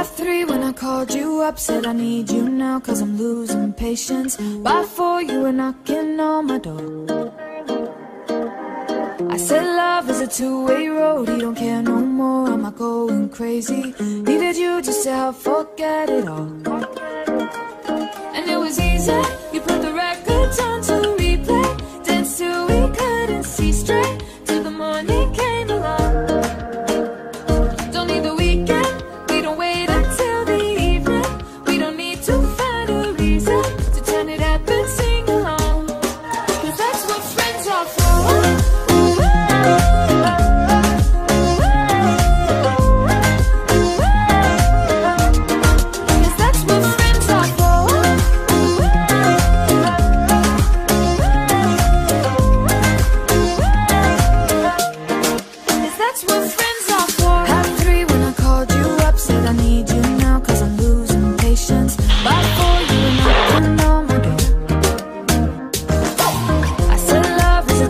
By 3 when I called you up, said I need you now, cause I'm losing patience. By 4 you were knocking on my door. I said love is a two-way road, you don't care no more, am I going crazy? Needed you just to help forget it all. And it was easy, you put the records on to replay, danced till we couldn't see straight, till the morning came along. Don't need the weekend, we don't wait until the evening, we don't need to find a reason to turn it up and sing along, cause that's what friends are for.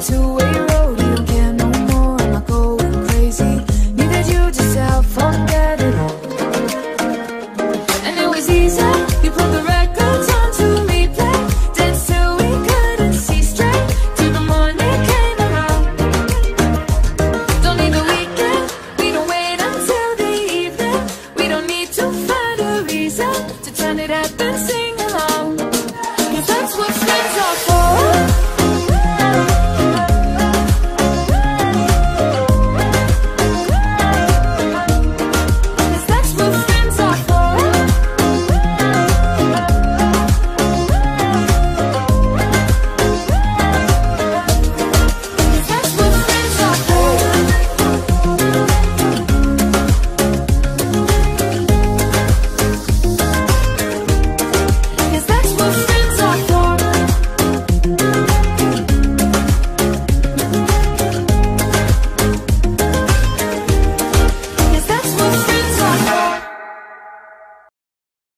Two-way road, you don't care no more, am I going crazy? Needed you just to help forget.